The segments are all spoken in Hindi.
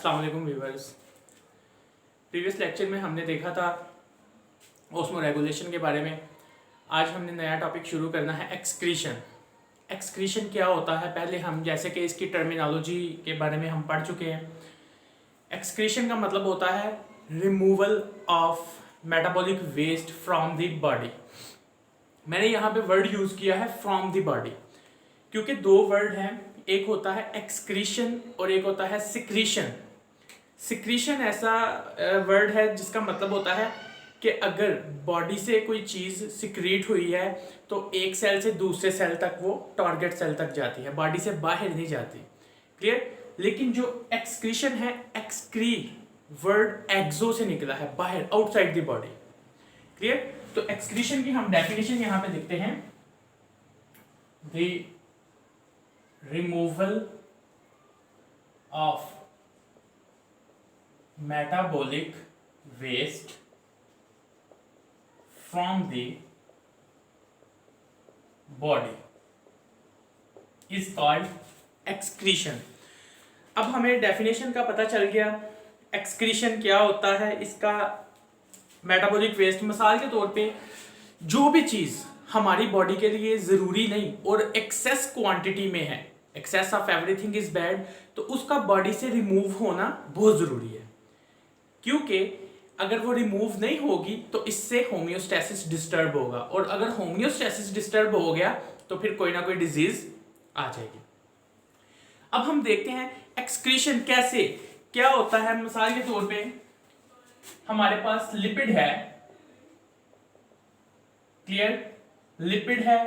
अस्सलाम वालेकुम व्यूअर्स। प्रीवियस लेक्चर में हमने देखा था ऑस्मो रेगुलेशन के बारे में। आज हमने नया टॉपिक शुरू करना है एक्सक्रीशन। एक्सक्रीशन क्या होता है, पहले हम जैसे कि इसकी टर्मिनोलॉजी के बारे में हम पढ़ चुके हैं। एक्सक्रीशन का मतलब होता है removal of metabolic waste from the body. मैंने यहाँ पे वर्ड यूज़ किया है फ्रॉम द बॉडी क्योंकि दो वर्ड हैं, एक होता है एक्सक्रीशन और एक होता है सिक्रीशन। सिक्रीशन ऐसा वर्ड है जिसका मतलब होता है कि अगर बॉडी से कोई चीज़ सिक्रीट हुई है तो एक सेल से दूसरे सेल तक वो टारगेट सेल तक जाती है, बॉडी से बाहर नहीं जाती। क्लियर। लेकिन जो एक्सक्रीशन है, एक्सक्री वर्ड एक्सो से निकला है, बाहर, आउटसाइड द बॉडी। क्लियर। तो एक्सक्रीशन की हम डेफिनेशन यहां पे लिखते हैं, the removal of metabolic waste from the body is called excretion। अब हमें डेफिनेशन का पता चल गया एक्सक्रीशन क्या होता है, इसका मेटाबॉलिक वेस्ट। मिसाल के तौर पे जो भी चीज़ हमारी बॉडी के लिए ज़रूरी नहीं और एक्सेस क्वांटिटी में है, excess of everything is bad, तो उसका बॉडी से रिमूव होना बहुत ज़रूरी है। क्योंकि अगर वो रिमूव नहीं होगी तो इससे होम्योस्टेसिस डिस्टर्ब होगा, और अगर होम्योस्टेसिस डिस्टर्ब हो गया तो फिर कोई ना कोई डिजीज आ जाएगी। अब हम देखते हैं एक्सक्रीशन कैसे क्या होता है। मिसाल के तौर पे हमारे पास लिपिड है, क्लियर, लिपिड है,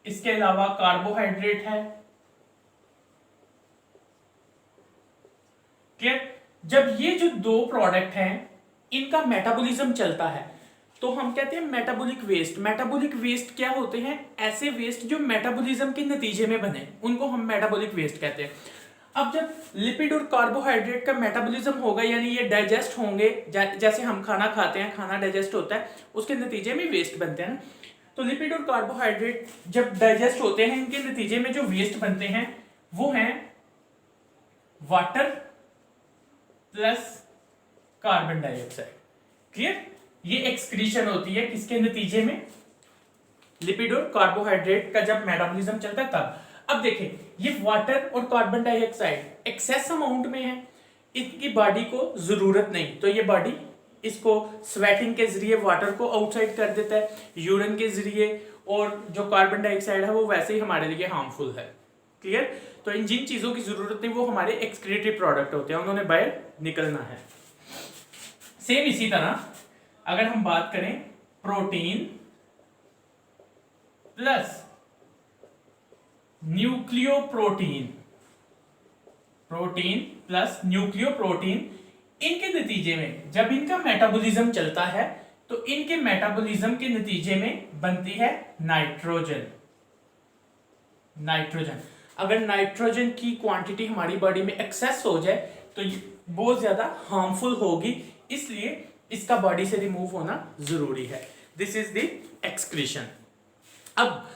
इसके अलावा कार्बोहाइड्रेट है। क्लियर। जब ये जो दो प्रोडक्ट हैं इनका मेटाबॉलिज्म चलता है तो हम कहते हैं मेटाबॉलिक वेस्ट। मेटाबॉलिक वेस्ट क्या होते हैं? ऐसे वेस्ट जो मेटाबॉलिज्म के नतीजे में बने, उनको हम मेटाबॉलिक वेस्ट कहते हैं। अब जब लिपिड और कार्बोहाइड्रेट का मेटाबॉलिज्म होगा, यानी ये डाइजेस्ट होंगे, जैसे हम खाना खाते हैं, खाना डाइजेस्ट होता है, उसके नतीजे में वेस्ट बनते हैं ना। तो लिपिड और कार्बोहाइड्रेट जब डाइजेस्ट होते हैं, इनके नतीजे में जो वेस्ट बनते हैं वो हैं water plus carbon dioxide. Clear. ये एक्सक्रीशन होती है किसके नतीजे में? लिपिड और कार्बोहाइड्रेट का जब मेटाबॉलिज्म चलता है तब। अब देखें, ये वाटर और कार्बन डाइऑक्साइड एक्सेस अमाउंट में है, इसकी बॉडी को जरूरत नहीं, तो ये बॉडी इसको स्वेटिंग के जरिए वाटर को आउटसाइड कर देता है, यूरिन के जरिए, और जो कार्बन डाइऑक्साइड है वो वैसे ही हमारे लिए हार्मफुल है। क्लियर। तो इन जिन चीजों की जरूरत नहीं वो हमारे एक्सक्रीटरी प्रोडक्ट होते हैं, उन्होंने बाहर निकलना है। सेम इसी तरह अगर हम बात करें protein plus nucleoprotein, protein plus nucleoprotein, इनके नतीजे में जब इनका मेटाबॉलिज्म चलता है तो इनके मेटाबॉलिज्म के नतीजे में बनती है नाइट्रोजन। नाइट्रोजन, अगर नाइट्रोजन की क्वांटिटी हमारी बॉडी में एक्सेस हो जाए तो बहुत ज्यादा हार्मफुल होगी, इसलिए इसका बॉडी से रिमूव होना जरूरी है। This is the excretion. अब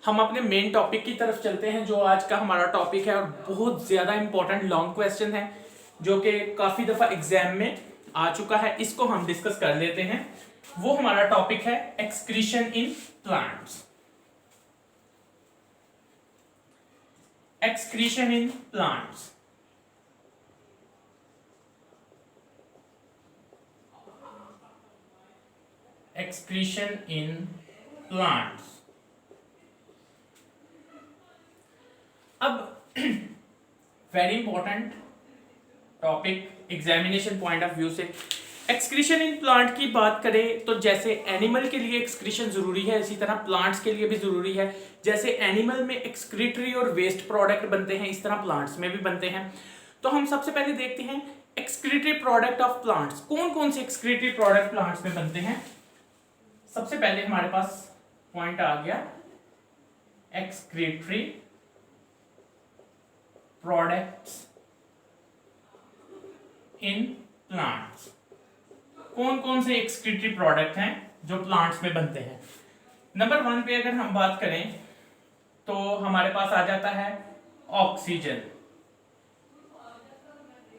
हम अपने मेन टॉपिक की तरफ चलते हैं, जो आज का हमारा टॉपिक है और बहुत ज्यादा इंपॉर्टेंट लॉन्ग क्वेश्चन है जो कि काफी दफा एग्जाम में आ चुका है। इसको हम डिस्कस कर लेते हैं। वो हमारा टॉपिक है excretion in plants. Excretion in plants. Excretion in plants. अब very important topic examination point of view से। एक्सक्रीशन इन प्लांट की बात करें तो जैसे एनिमल के लिए एक्सक्रीशन जरूरी है, इसी तरह प्लांट्स के लिए भी जरूरी है। जैसे एनिमल में एक्सक्रीटरी और वेस्ट प्रोडक्ट बनते हैं, इस तरह प्लांट्स में भी बनते हैं। तो हम सबसे पहले देखते हैं एक्सक्रीटरी प्रोडक्ट ऑफ प्लांट्स। कौन कौन से एक्सक्रीटरी प्रोडक्ट प्लांट्स में बनते हैं? सबसे पहले हमारे पास पॉइंट आ गया एक्सक्रीटरी प्रोडक्ट्स इन प्लांट्स। कौन कौन से एक्सक्रीटरी प्रोडक्ट हैं जो प्लांट्स में बनते हैं? नंबर 1 पे अगर हम बात करें तो हमारे पास आ जाता है ऑक्सीजन।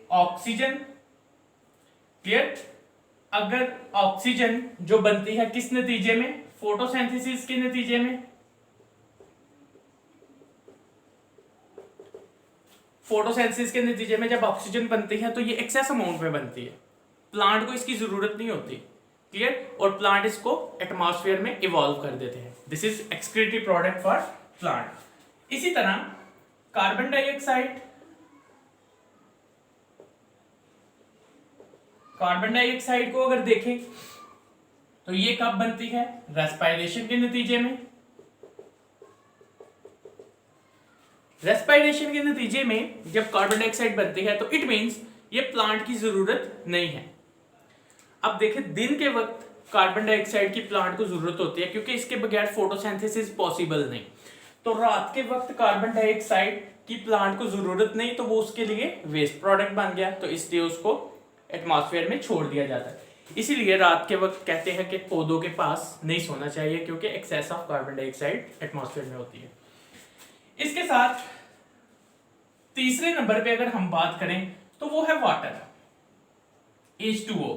ऑक्सीजन। क्लियर? अगर ऑक्सीजन जो बनती है किस नतीजे में? फोटोसिंथेसिस के नतीजे में। फोटोसिंथेसिस के नतीजे में जब ऑक्सीजन बनती है तो ये एक्सेस अमाउंट में बनती है, प्लांट को इसकी जरूरत नहीं होती। क्लियर? और प्लांट इसको एटमॉस्फेयर में इवॉल्व कर देते हैं। This is excretory product for plant. इसी तरह कार्बन डाइऑक्साइड, कार्बन डाइऑक्साइड को अगर देखें तो ये कब बनती है? रेस्पिरेशन के नतीजे में। रेस्पिरेशन के नतीजे में जब कार्बन डाइऑक्साइड बनती है तो इट मींस ये प्लांट की जरूरत नहीं है। अब देखें, दिन के वक्त कार्बन डाइऑक्साइड की प्लांट को जरूरत होती है क्योंकि इसके बगैर फोटोसिंथेसिस पॉसिबल नहीं। तो रात के वक्त कार्बन डाइऑक्साइड की प्लांट को जरूरत नहीं, तो वो उसके लिए वेस्ट प्रोडक्ट बन गया, तो इसलिए उसको एटमॉस्फेयर में छोड़ दिया जाता है। इसीलिए रात के वक्त कहते हैं कि पौधों के पास नहीं सोना चाहिए क्योंकि excess of carbon dioxide atmosphere में होती है। इसके साथ तीसरे नंबर पे अगर हम बात करें तो वो है वाटर, H2O।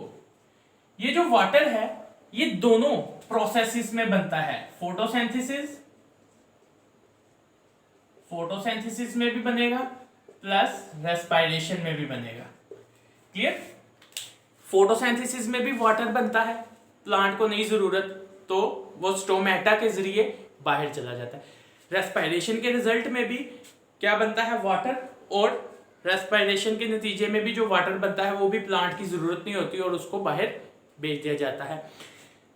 ये जो वाटर है ये दोनों प्रोसेसेस में बनता है, फोटोसिंथेसिस में भी बनेगा प्लस रेस्पिरेशन में भी बनेगा। क्लियर? फोटोसिंथेसिस में भी वाटर बनता है, प्लांट को नहीं जरूरत तो वो स्टोमेटा के जरिए बाहर चला जाता है। रेस्पिरेशन के रिजल्ट में भी क्या बनता है? वाटर। और रेस्पिरेशन के नतीजे में भी जो वाटर बनता है वो भी प्लांट की जरूरत नहीं होती और उसको बाहर भेज दिया जाता है।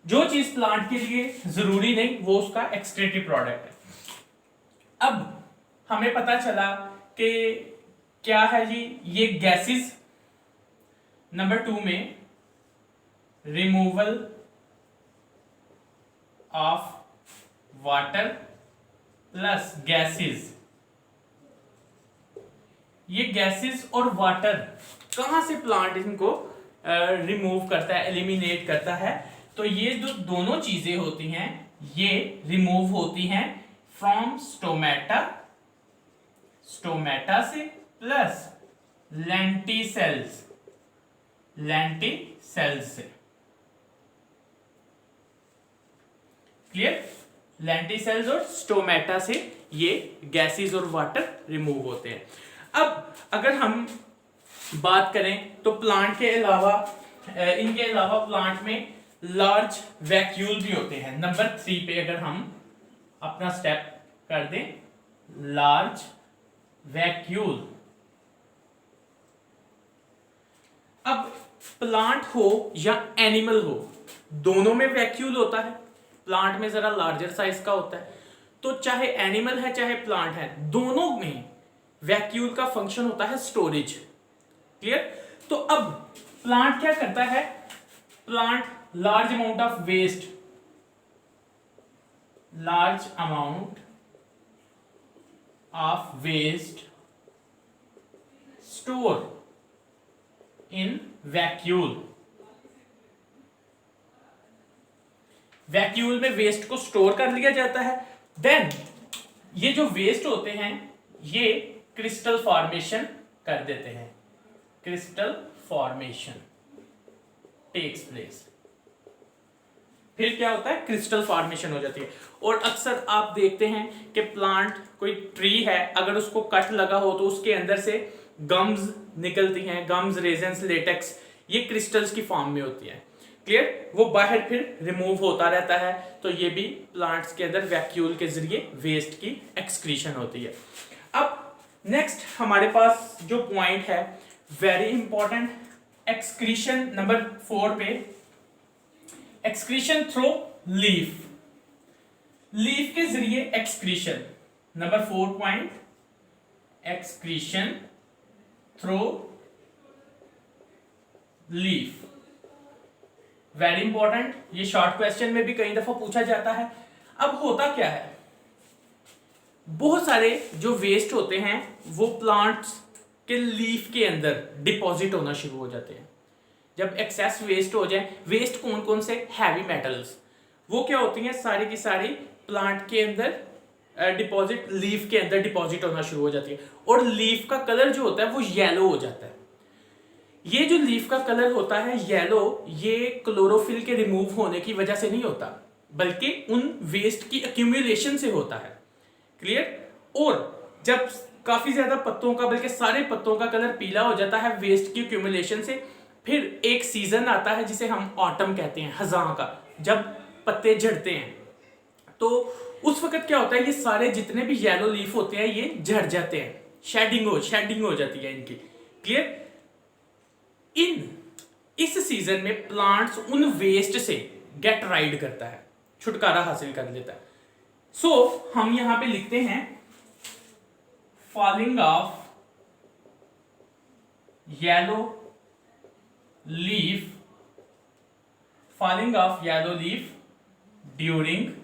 जो चीज प्लांट के लिए जरूरी नहीं वो उसका एक्सक्रीटरी प्रोडक्ट है। अब हमें पता चला कि क्या है जी, ये गैसेस। नंबर 2 में removal of water plus gases. ये गैसेस और वाटर कहां से प्लांट इनको रिमूव करता है, एलिमिनेट करता है? तो ये जो दोनों चीजें होती हैं ये रिमूव होती हैं फ्रॉम स्टोमेटा से प्लस लेंटिसेल्स से। क्लियर? लेंटिसेल्स और स्टोमेटा से ये गैसेस और वाटर रिमूव होते हैं। अब अगर हम बात करें तो प्लांट के अलावा इनके अलावा प्लांट में लार्ज वैक्यूल भी होते हैं। नंबर 3 पे अगर हम अपना स्टेप कर दें, लार्ज वैक्यूल। अब प्लांट हो या एनिमल हो दोनों में वैक्यूल होता है, प्लांट में जरा लार्जर साइज का होता है। तो चाहे एनिमल है चाहे प्लांट है, दोनों में वैक्यूल का फंक्शन होता है स्टोरेज। क्लियर? तो अब प्लांट क्या करता है? Plant large amount of waste, store in vacuole. Vacuole में वेस्ट को स्टोर कर लिया जाता है। देन ये जो वेस्ट होते हैं ये क्रिस्टल फॉर्मेशन कर देते हैं, क्रिस्टल फॉर्मेशन टेक्स प्लेस। फिर क्या होता है? क्रिस्टल फॉर्मेशन हो जाती है। और अक्सर आप देखते हैं कि प्लांट, कोई ट्री है, अगर उसको कट लगा हो तो उसके अंदर से गम्स निकलती हैं, गम्स, रेजन्स, लेटेक्स, ये क्रिस्टल्स की फॉर्म में होती है। क्लियर? वो बाहर फिर रिमूव होता रहता है। तो ये भी प्लांट्स के अंदर वैक्यूल के जरिए वेस्ट की एक्सक्रीशन होती है। अब नेक्स्ट हमारे पास जो पॉइंट है वेरी इंपॉर्टेंट, एक्सक्रीशन नंबर 4 पे, एक्सक्रीशन थ्रू लीफ। लीफ के जरिए excretion. Number 4 point, excretion through leaf. Very important, ये शॉर्ट क्वेश्चन में भी कई दफा पूछा जाता है। अब होता क्या है, बहुत सारे जो वेस्ट होते हैं वो प्लांट्स के लीफ के अंदर डिपॉजिट होना शुरू हो जाते हैं। जब एक्सेस वेस्ट हो जाए, वेस्ट कौन कौन से? हैवी मेटल्स, वो क्या होती हैं? सारी की सारी प्लांट के अंदर डिपॉजिट, लीफ के अंदर डिपॉजिट होना शुरू हो जाती है। और लीफ का कलर जो होता है वो येलो हो जाता है। ये जो लीफ का कलर होता है येलो, ये क्लोरोफिल के रिमूव होने की वजह से नहीं होता, बल्कि उन वेस्ट की एक्यूमुलेशन से होता है। क्लियर। और जब काफी ज्यादा पत्तों का, बल्कि सारे पत्तों का कलर पीला हो जाता है वेस्ट की एक्यूमुलेशन से, फिर एक सीजन आता है जिसे हम ऑटम कहते हैं, खजां का, जब पत्ते झड़ते हैं। तो उस वक्त क्या होता है, ये सारे जितने भी येलो लीफ होते हैं ये झड़ जाते हैं, शेडिंग हो जाती है इनकी। क्लियर। इस सीजन में प्लांट्स उन वेस्ट से गेट राइड करता है, छुटकारा हासिल कर लेता है। सो हम यहां पे लिखते हैं falling of yellow leaf, falling of yellow leaf during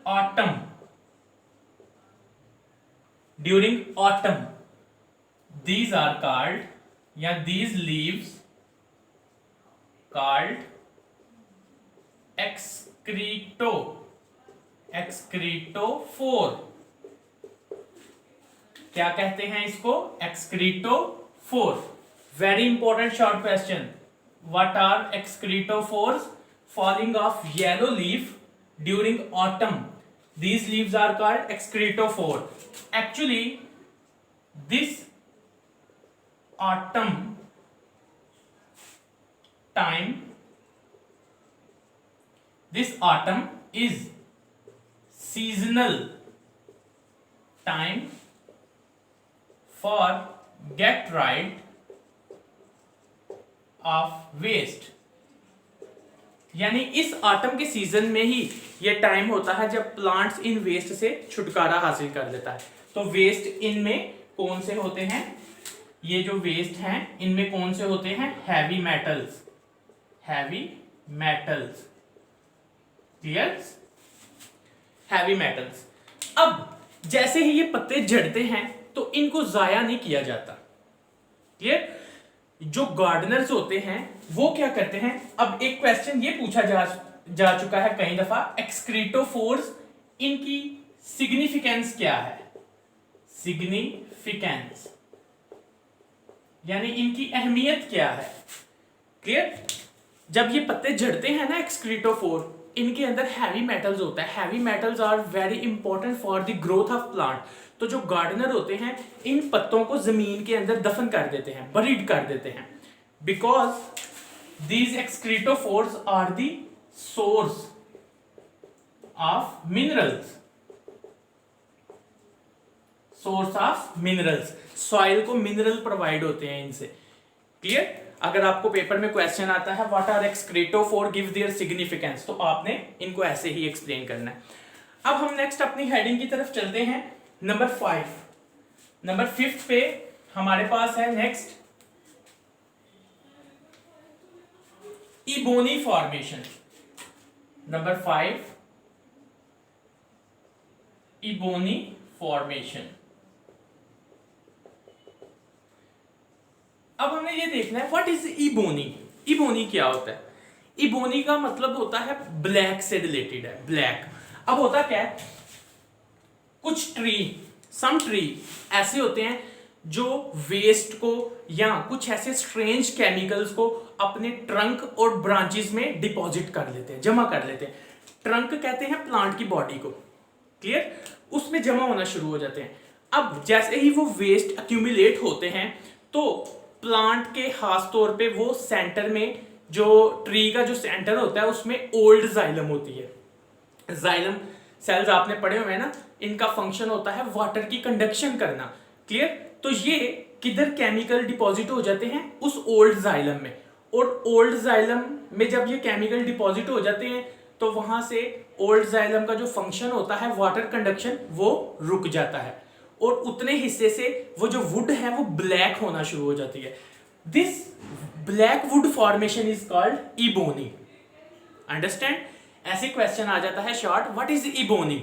autumn, these are called, या these leaves called excretophore। क्या कहते हैं इसको? excretophore। Very important short question. What are excretophores? Falling of yellow leaf during autumn. These leaves are called excretophore. Actually, this autumn time, this autumn is seasonal time for get rid of waste. यानी इस ऑटम के सीजन में ही ये टाइम होता है जब प्लांट्स इन वेस्ट से छुटकारा हासिल कर लेता है। तो वेस्ट इनमें कौन से होते हैं? ये जो वेस्ट हैं इनमें कौन से होते हैं? Heavy metals, heavy metals. Clear? Heavy metals. अब जैसे ही ये पत्ते झड़ते हैं तो इनको जाया नहीं किया जाता। क्लियर? जो गार्डनर्स होते हैं वो क्या करते हैं, अब एक क्वेश्चन ये पूछा जा चुका है कई दफा, एक्सक्रीटोफोर्स, इनकी सिग्निफिकेंस क्या है? सिग्निफिकेंस यानी इनकी अहमियत क्या है? क्लियर? जब ये पत्ते झड़ते हैं ना एक्सक्रीटोफोर, इनके अंदर हैवी मेटल्स होता है। Heavy metals are very important for the growth of plant. तो जो गार्डनर होते हैं इन पत्तों को जमीन के अंदर दफन कर देते हैं, बरीड कर देते हैं, because these excretophores are the source of minerals, source of minerals. Soil को मिनरल प्रोवाइड होते हैं इनसे। क्लियर? अगर आपको पेपर में क्वेश्चन आता है what are excretophore, give their significance, तो आपने इनको ऐसे ही एक्सप्लेन करना है। अब हम नेक्स्ट अपनी हेडिंग की तरफ चलते हैं। नंबर 5, नंबर 5 पे हमारे पास है next ebony formation. Number 5 ebony formation. अब हमें ये देखना है व्हाट इज इबोनी। इबोनी क्या होता है? इबोनी का मतलब होता है ब्लैक से रिलेटेड है, ब्लैक। अब होता क्या है, कुछ सम ट्री ऐसे होते हैं जो वेस्ट को या कुछ ऐसे स्ट्रेंज केमिकल्स को अपने ट्रंक और ब्रांचेस में डिपॉजिट कर लेते हैं, जमा कर लेते हैं। ट्रंक कहते हैं प्लांट की बॉडी को। क्लियर? उसमें जमा होना शुरू हो जाते हैं। अब जैसे ही वो वेस्ट अक्यूमुलेट होते हैं तो प्लांट के खास तौर पे वो सेंटर में, जो ट्री का जो सेंटर होता है उसमें ओल्ड जाइलम होती है। जाइलम सेल्स आपने पढ़े हुए हैं ना, इनका फंक्शन होता है वाटर की कंडक्शन करना। क्लियर? तो ये किधर केमिकल डिपॉजिट हो जाते हैं? उस ओल्ड जाइलम में। और ओल्ड जाइलम में जब ये केमिकल डिपॉजिट हो जाते हैं तो वहां से ओल्ड जाइलम का जो फंक्शन होता है वाटर कंडक्शन, वो रुक जाता है और उतने हिस्से से वो जो वुड है वो ब्लैक होना शुरू हो जाती है। This black would formation is called ebony. Understand? ऐसे क्वेश्चन आ जाता है शॉर्ट, व्हाट इज इबोनी।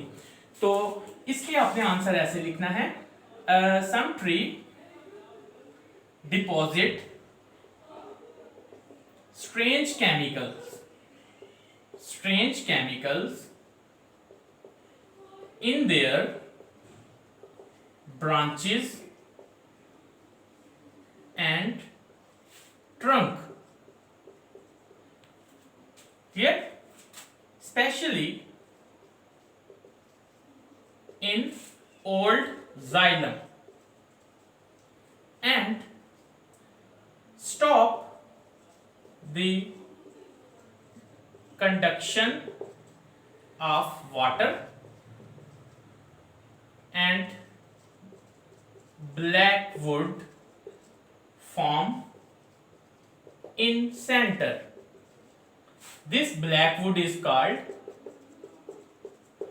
तो इसके आपने आंसर ऐसे लिखना है, some tree deposit strange chemicals in their branches and trunk. Clear? Especially in old xylem, and stop the conduction of water and black wood form in center. This black wood is called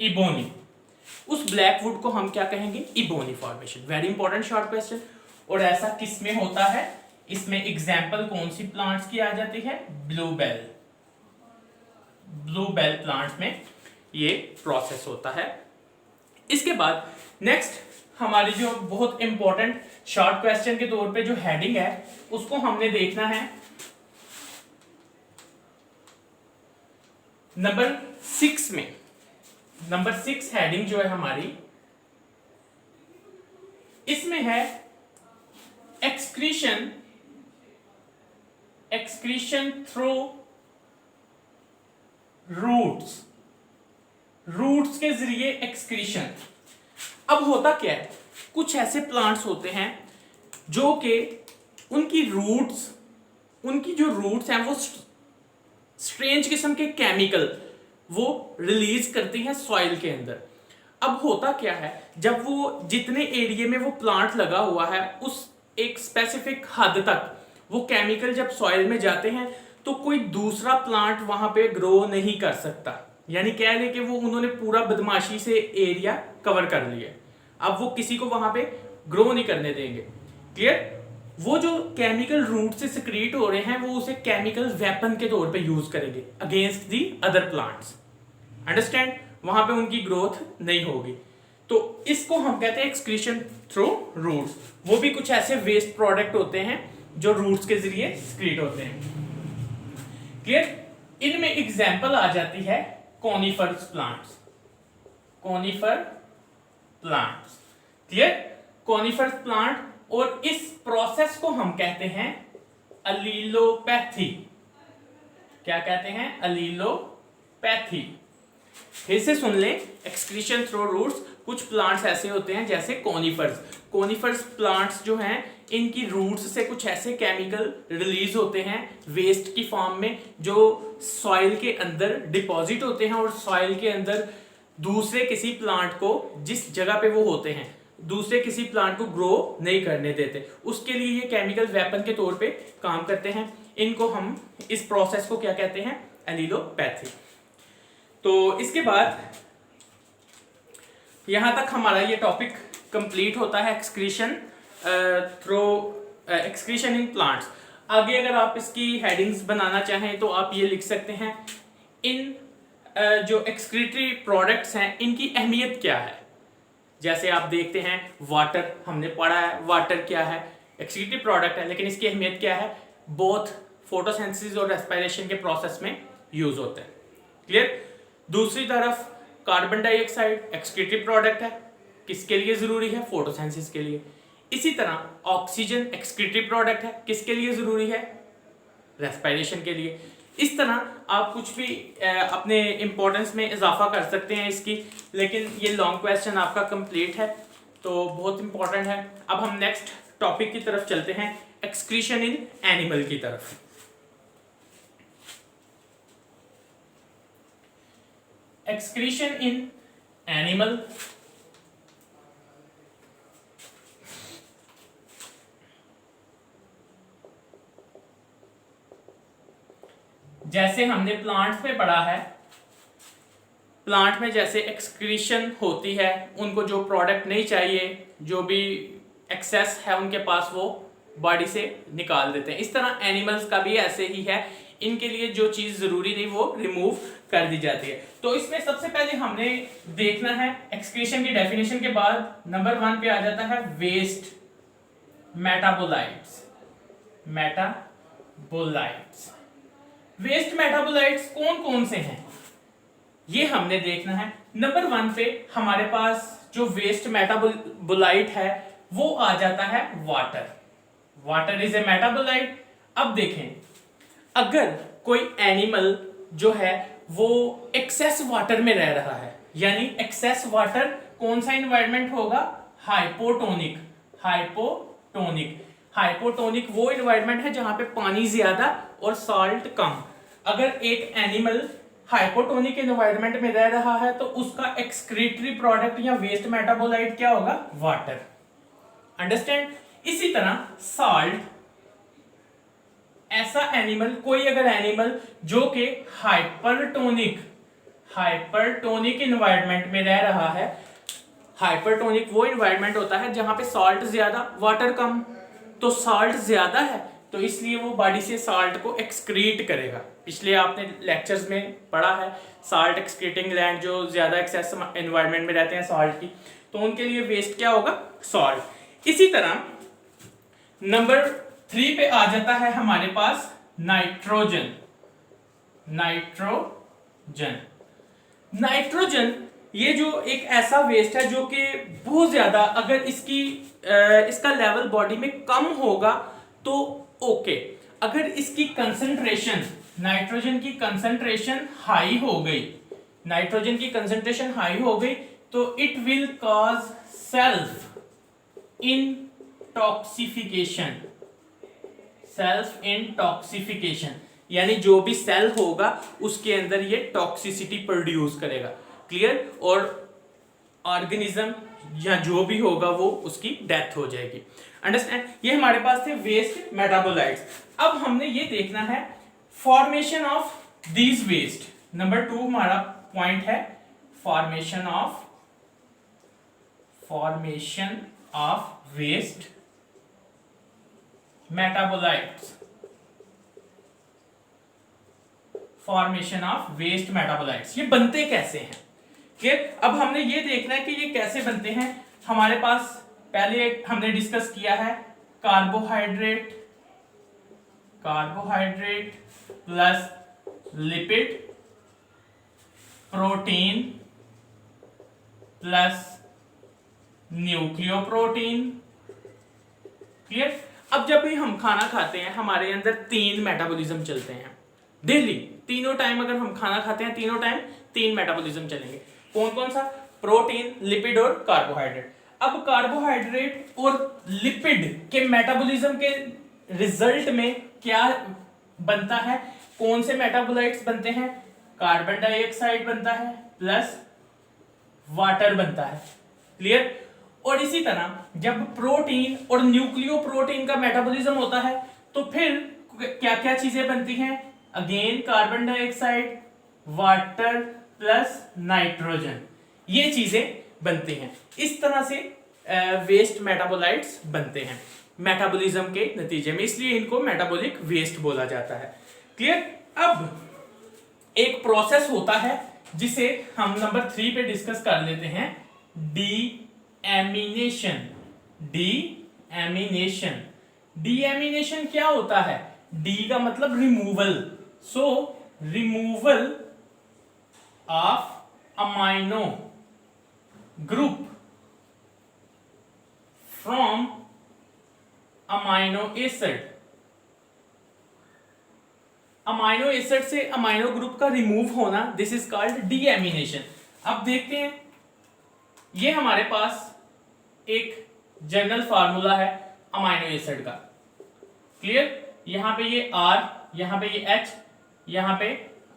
ebony. उस ब्लैक वुड को हम क्या कहेंगे? Ebony formation. Very important short question. और ऐसा किस में होता है? इसमें एग्जाम्पल कौन सी प्लांट्स की आ जाती है? ब्लूबेल. ब्लूबेल प्लांट्स में ये प्रोसेस होता है. इसके बाद नेक्स्ट हमारी जो बहुत इंपॉर्टेंट शॉर्ट क्वेश्चन के तौर पे जो हेडिंग है उसको हमने देखना है. नंबर 6 में, नंबर 6 हेडिंग जो है हमारी, इसमें है एक्सक्रीशन थ्रू रूट्स. रूट्स के जरिए एक्सक्रीशन. अब होता क्या है, कुछ ऐसे प्लांट्स होते हैं जो कि उनकी जो रूट्स हैं वो स्ट्रेंज किस्म के केमिकल वो रिलीज करती हैं सॉइल के अंदर. अब होता क्या है, जब वो जितने एरिया में वो प्लांट लगा हुआ है उस एक स्पेसिफिक हद तक वो केमिकल जब सॉइल में जाते हैं तो कोई दूसरा प्लांट वहां पे ग्रो नहीं कर सकता. यानी कह लें कि वो उन्होंने पूरा बदमाशी से एरिया कवर कर लिया. अब वो किसी को वहां पे ग्रो नहीं करने देंगे. क्लियर? वो जो केमिकल रूट से सिक्रीट हो रहे हैं वो उसे केमिकल वेपन के तौर पे यूज करेंगे against the other plants. Understand? वहां पे उनकी ग्रोथ नहीं होगी. तो इसको हम कहते हैं एक्सक्रीशन थ्रू रूट्स. वो भी कुछ ऐसे वेस्ट प्रोडक्ट होते हैं जो रूट्स के जरिए सिक्रीट होते हैं. क्लियर? इनमें एग्जाम्पल आ जाती है conifers plants. Conifer plants. Clear? Conifers plant. और इस प्रोसेस को हम कहते हैं अलीलोपैथी. क्या कहते हैं? अलीलोपैथी. फिर से सुन लें. एक्सक्रीशन थ्रू रूट्स, कुछ प्लांट्स ऐसे होते हैं जैसे कॉनिफर्स. कॉनिफर्स प्लांट्स जो हैं इनकी रूट्स से कुछ ऐसे केमिकल रिलीज होते हैं वेस्ट की फॉर्म में जो सॉइल के अंदर डिपॉजिट होते हैं और सॉइल के अंदर दूसरे किसी प्लांट को, जिस जगह पे वो होते हैं, दूसरे किसी प्लांट को ग्रो नहीं करने देते. उसके लिए ये केमिकल वेपन के तौर पे काम करते हैं. इनको हम, इस प्रोसेस को क्या कहते हैं? एलिलोपैथी. तो इसके बाद यहां तक हमारा ये टॉपिक कंप्लीट होता है excretion through excretion in plants. आगे अगर आप इसकी हेडिंग्स बनाना चाहें तो आप ये लिख सकते हैं, इन जो एक्सक्रीटरी प्रोडक्ट्स हैं इनकी अहमियत क्या है. जैसे आप देखते हैं वाटर, हमने पढ़ा है वाटर क्या है, एक्सक्रीटरी प्रोडक्ट है, लेकिन इसकी अहमियत क्या है? बोथ फोटोसिंथेसिस और रेस्पिरेशन के प्रोसेस में यूज होते हैं. क्लियर? दूसरी तरफ कार्बन डाइऑक्साइड एक्सक्रीटरी प्रोडक्ट है. किसके लिए जरूरी है? फोटोसिंथेसिस के लिए. इसी तरह ऑक्सीजन एक्सक्रीटरी प्रोडक्ट है. किसके लिए जरूरी है? रेस्पिरेशन के लिए. इस तरह आप कुछ भी अपने इंपॉर्टेंस में इजाफा कर सकते हैं इसकी, लेकिन ये लॉन्ग क्वेश्चन आपका कंप्लीट है तो बहुत इंपॉर्टेंट है. अब हम नेक्स्ट टॉपिक की तरफ चलते हैं, एक्सक्रीशन इन एनिमल की तरफ. Excretion in animal. जैसे हमने प्लांट्स में पढ़ा है, प्लांट में जैसे एक्सक्रीशन होती है, उनको जो प्रोडक्ट नहीं चाहिए, जो भी एक्सेस है उनके पास, वो बॉडी से निकाल देते हैं. इस तरह एनिमल्स का भी ऐसे ही है. इनके लिए जो चीज जरूरी नहीं वो रिमूव कर दी जाती है. तो इसमें सबसे पहले हमने देखना है एक्सक्रीशन की डेफिनेशन के बाद नंबर 1 पे आ जाता है waste metabolites. Metabolites, waste metabolites कौन कौन से हैं ये हमने देखना है. नंबर 1 पे हमारे पास जो वेस्ट मेटाबोलाइट है वो आ जाता है water. Water is a metabolite. अब देखें, अगर कोई एनिमल जो है वो एक्सेस वाटर में रह रहा है, यानी एक्सेस वाटर कौन सा इन्वायरमेंट होगा? हाइपोटोनिक। हाइपोटोनिक हाइपोटोनिक वो इन्वायरमेंट है जहां पे पानी ज्यादा और साल्ट कम। अगर एक एनिमल हाइपोटोनिक एनवायरनमेंट में रह रहा है तो उसका एक्सक्रीटरी प्रोडक्ट या वेस्ट मेटाबोलाइट क्या होगा? वाटर। अंडरस्टैंड? इसी तरह साल्ट, ऐसा एनिमल, कोई अगर एनिमल जो कि हाइपरटोनिक एनवायरनमेंट में रह रहा है, हाइपरटोनिक वो एनवायरनमेंट होता है जहां पे साल्ट ज्यादा वाटर कम, तो साल्ट ज्यादा है तो इसलिए वो बॉडी से साल्ट को एक्सक्रीट करेगा। पिछले आपने लेक्चर्स में पढ़ा है साल्ट एक्सक्रीटिंग ग्लैंड जो ज्यादा एक्सेस एनवायरनमेंट में रहते हैं साल्ट की, तो उनके लिए वेस्ट क्या होगा? सॉल्ट। इसी तरह नंबर 3 पे आ जाता है हमारे पास नाइट्रोजन। नाइट्रोजन ये जो एक ऐसा वेस्ट है जो कि बहुत ज्यादा, अगर इसका लेवल बॉडी में कम होगा तो ओके, अगर इसकी कंसंट्रेशन, नाइट्रोजन की कंसंट्रेशन हाई हो गई, तो इट विल कॉज सेल्फ इंटॉक्सिफिकेशन, यानी जो भी सेल होगा उसके अंदर ये टॉक्सिसिटी प्रोड्यूस करेगा। क्लियर? और ऑर्गेनिज्म या जो भी होगा वो उसकी डेथ हो जाएगी। अंडरस्टैंड? ये हमारे पास थे वेस्ट मेटाबोलाइट्स। अब हमने ये देखना है formation of these waste. Number 2 हमारा पॉइंट है formation of waste metabolites. Formation of waste metabolites, ये बनते कैसे हैं? क्लियर? अब हमने ये देखना है कि ये कैसे बनते हैं। हमारे पास पहले हमने डिस्कस किया है carbohydrate plus lipid, protein plus nucleoprotein. Clear? अब जब भी हम खाना खाते हैं हमारे अंदर 3 मेटाबॉलिज्म चलते हैं डेली, तीनों टाइम अगर हम खाना खाते हैं तीनों टाइम 3 मेटाबॉलिज्म चलेंगे। कौन कौन सा? प्रोटीन, लिपिड और कार्बोहाइड्रेट। अब कार्बोहाइड्रेट और लिपिड के मेटाबॉलिज्म के रिजल्ट में क्या बनता है? कौन से मेटाबोलाइट्स बनते हैं? कार्बन डाइऑक्साइड बनता है प्लस वाटर बनता है। क्लियर? और इसी तरह जब प्रोटीन और न्यूक्लियोप्रोटीन का मेटाबॉलिज्म होता है तो फिर क्या क्या चीजें बनती हैं? Again carbon dioxide, water plus nitrogen, ये चीजें बनती हैं। इस तरह से वेस्ट मेटाबोलाइट्स बनते हैं मेटाबॉलिज्म के नतीजे में, इसलिए इनको मेटाबॉलिक वेस्ट बोला जाता है। क्लियर? अब एक प्रोसेस होता है जिसे हम नंबर 3 पे डिस्कस कर लेते हैं, डीएमिनेशन क्या होता है? डी का मतलब removal, so removal of amino group from amino acid. Amino acid से अमाइनो ग्रुप का रिमूव होना, दिस इज कॉल्ड डीएमिनेशन। अब देखते हैं, ये हमारे पास एक जनरल फार्मूला है अमाइनो एसिड का। क्लियर? यहां पे ये R, यहां पे ये H, यहां पे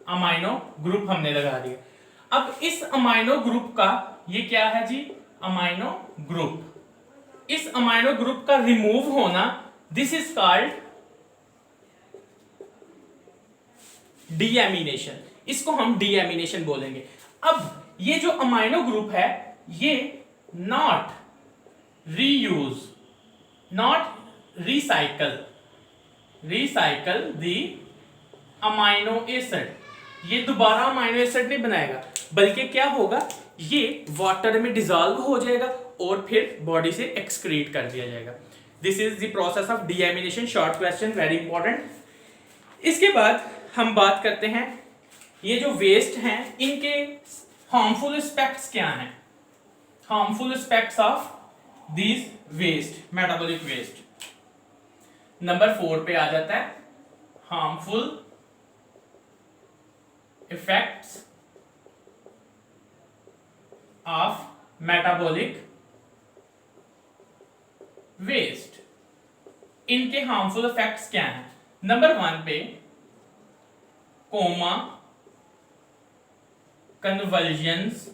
अमाइनो ग्रुप हमने लगा दिया। अब इस अमाइनो ग्रुप का ये क्या है जी? Amino group. इस अमाइनो ग्रुप का रिमूव होना, दिस इज कॉल्ड डीएमिनेशन। इसको हम डीएमिनेशन बोलेंगे। अब ये जो अमाइनो ग्रुप है ये not reuse, not recycle the amino acid, ये दोबारा अमाइनो एसिड नहीं बनाएगा, बल्कि क्या होगा? ये वाटर में डिसॉल्व हो जाएगा और फिर बॉडी से एक्सक्रीट कर दिया जाएगा। This is the process of deamination. Short question, very important. इसके बाद हम बात करते हैं ये जो वेस्ट हैं इनके हार्मफुल एस्पेक्ट्स क्या हैं? Harmful aspects of these waste, metabolic waste. Number 4 पे आ जाता है harmful effects of metabolic waste। इनके हार्मफुल इफेक्ट्स क्या हैं? नंबर 1 पे कोमा, कन्वल्जन्स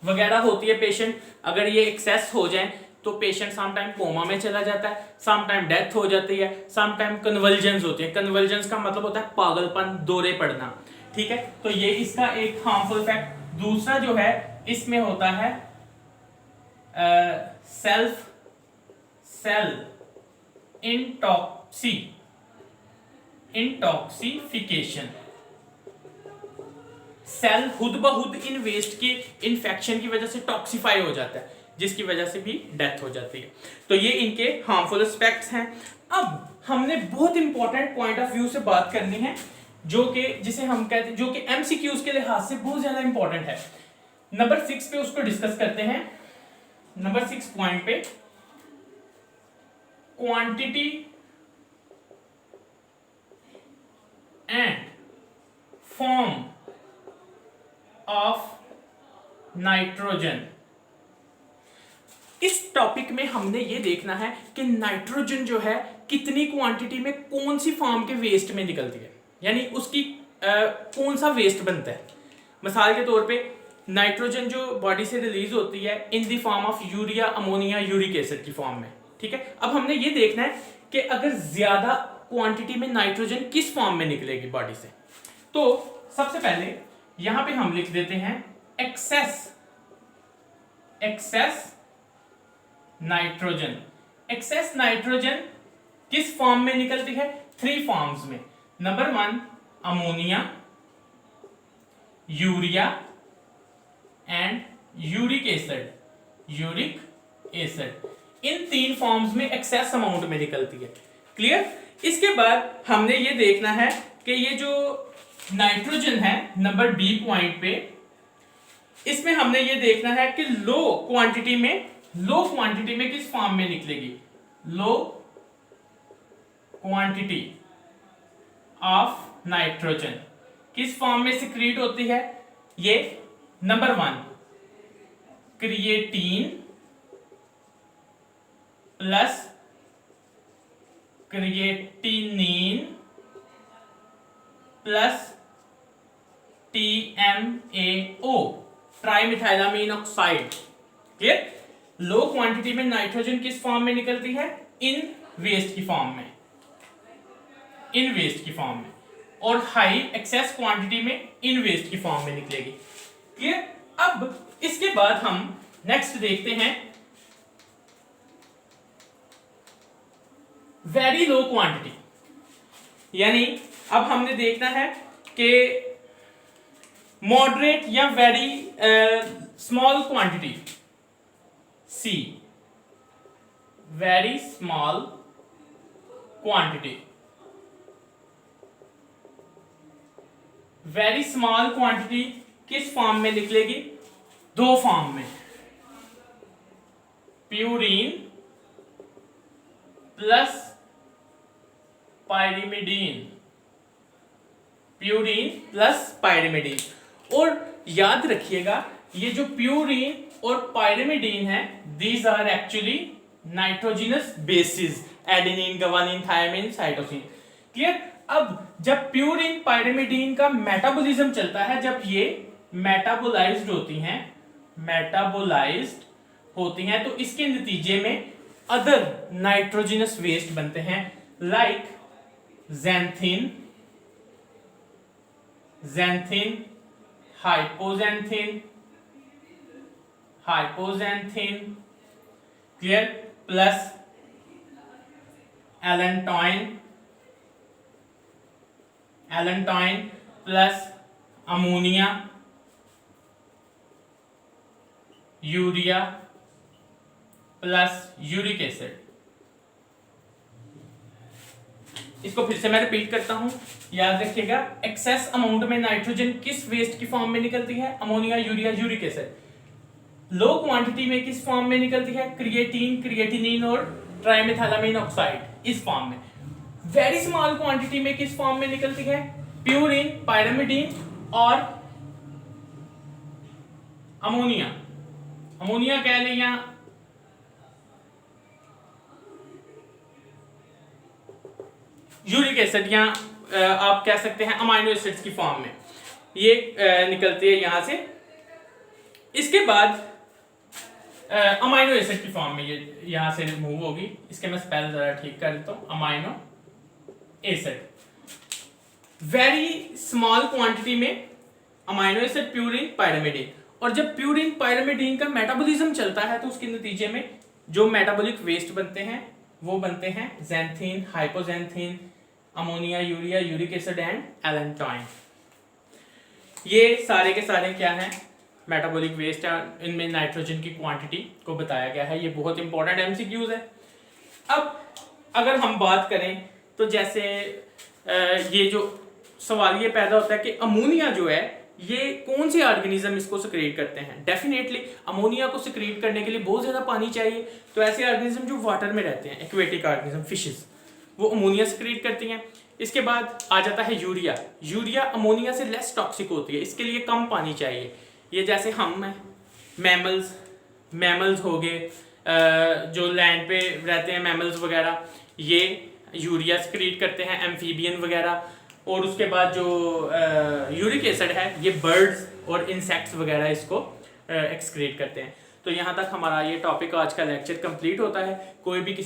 वगैरह होती है। पेशेंट अगर ये एक्सेस हो जाए तो पेशेंट सम टाइम कोमा में चला जाता है, सम टाइम डेथ हो जाती है, सम टाइम कन्वल्जन्स होती है। कन्वल्जन्स का मतलब होता है पागलपन, दौरे पड़ना, ठीक है। तो ये इसका एक हार्मफुल इफेक्ट। दूसरा जो है इसमें होता है सेल इंटॉक्सिफिकेशन। सेल खुद ब खुद इन वेस्ट के इन्फेक्शन की वजह से टॉक्सिफाई हो जाता है, जिसकी वजह से भी डेथ हो जाती है। तो ये इनके हार्मफुल एस्पेक्ट्स हैं। अब हमने बहुत इंपॉर्टेंट पॉइंट ऑफ व्यू से बात करनी है, जो कि जिसे हम कहते हैं, जो कि एमसीक्यूज के लिहाज से बहुत ज्यादा इंपॉर्टेंट है। नंबर 6 पे उसको डिस्कस करते हैं। नंबर 6 पॉइंट पे quantity and form of nitrogen. इस टॉपिक में हमने ये देखना है कि नाइट्रोजन जो है कितनी क्वांटिटी में कौन सी फॉर्म के वेस्ट में निकलती है, यानी उसकी कौन सा वेस्ट बनता है। मिसाल के तौर पे नाइट्रोजन जो बॉडी से रिलीज होती है in the form of urea, ammonia, uric acid की फॉर्म में, ठीक है। अब हमने ये देखना है कि अगर ज्यादा क्वांटिटी में नाइट्रोजन किस फॉर्म में निकलेगी बॉडी से। तो सबसे पहले यहां पे हम लिख देते हैं एक्सेस नाइट्रोजन। एक्सेस नाइट्रोजन किस फॉर्म में निकलती है? 3 फॉर्म्स में। Number 1 ammonia, urea and uric acid. In 3 forms में एक्सेस अमाउंट में निकलती है। क्लियर? इसके बाद हमने ये देखना है कि ये जो नाइट्रोजन है नंबर बी पॉइंट पे, इसमें हमने ये देखना है कि लो क्वांटिटी में किस फॉर्म में निकलेगी। लो क्वांटिटी ऑफ नाइट्रोजन किस फॉर्म में सिक्रीट होती है? ये number 1 creatine plus creatinine plus TMAO, trimethylamine oxide. Clear? Low quantity में नाइट्रोजन किस फॉर्म में निकलती है? इन वेस्ट की फॉर्म में, और हाई एक्सेस क्वांटिटी में इन वेस्ट की फॉर्म में निकलेगी। क्लियर? अब इसके बाद हम नेक्स्ट देखते हैं वेरी लो क्वांटिटी, यानी अब हमने देखना है कि मॉडरेट या very small quantity, see very small quantity. Very small quantity किस फॉर्म में निकलेगी? 2 फॉर्म में, प्यूरिन प्लस पायरिमिडीन। और याद रखिएगा ये जो प्यूरिन और पायरिमिडीन है, these are actually nitrogenous bases, adenine, guanine, thymine, cytosine. Clear? अब जब प्यूरिन पायरिमिडीन का मेटाबॉलिज्म चलता है, जब ये मेटाबोलाइज्ड होती हैं तो इसके नतीजे में अदर नाइट्रोजिनस वेस्ट बनते हैं, like xanthine, hypoxanthine, clear, plus allantoin plus ammonia, urea plus uric acid. इसको फिर से मैं रिपीट करता हूं, याद रखिएगा। एक्सेस अमाउंट में नाइट्रोजन किस वेस्ट की फॉर्म में निकलती है? Ammonia, urea, uric acid. Low quantity में किस फॉर्म में निकलती है? क्रिएटिन, क्रिएटिनिन और ट्राइमेथाइलामीन ऑक्साइड, इस फॉर्म में। वेरी स्मॉल क्वांटिटी में किस फॉर्म में निकलती है? प्यूरिन, पायरामिडीन और अमोनिया। अमोनिया कह लें या यूरिक एसिड, या आप कह सकते हैं अमाइनो एसिड्स की फॉर्म में ये निकलती है यहां से। इसके बाद अमाइनो एसिड की फॉर्म में ये यहां से रिमूव होगी। इसके मैं स्पेल जरा ठीक कर देता हूं, amino acid. Very small quantity में अमाइनो एसिड, प्यूरिन, पायरामिडीन। और जब प्यूरिन पायरामिडीन का मेटाबॉलिज्म चलता है तो उसके नतीजे में जो मेटाबॉलिक वेस्ट बनते हैं वो बनते हैं xanthine, hypoxanthine, ammonia, urea, uric acid and allantoin. ये सारे के सारे क्या हैं? मेटाबॉलिक वेस्ट है। इनमें नाइट्रोजन की क्वांटिटी को बताया गया है। ये बहुत इंपॉर्टेंट एमसीक्यूज है। अब अगर हम बात करें तो जैसे ये जो सवाल ये पैदा होता है कि अमोनिया जो है ये कौन से ऑर्गेनिज्म इसको सिक्रेट करते हैं? डेफिनेटली अमोनिया को सिक्रेट करने के लिए बहुत ज़्यादा पानी चाहिए। तो ऐसे ऑर्गेनिज्म जो वाटर में रहते हैं, एक्वेटिक ऑर्गेनिज्म, फिशेस, वो अमोनिया सिक्रेट करती हैं। इसके बाद आ जाता है यूरिया। यूरिया अमोनिया से लेस टॉक्सिक होती है, इसके लिए कम पानी चाहिए। ये जैसे हम हैं, मैमल्स हो गए, जो लैंड पे रहते हैं मैमल्स वगैरह, ये यूरिया सिक्रेट करते हैं, एम्फीबियन वगैरह। और उसके बाद जो यूरिक एसिड है ये बर्ड्स और इंसेक्ट्स वगैरह इसको एक्सक्रीट करते हैं। तो यहाँ तक हमारा ये टॉपिक आज का लेक्चर कंप्लीट होता है। कोई भी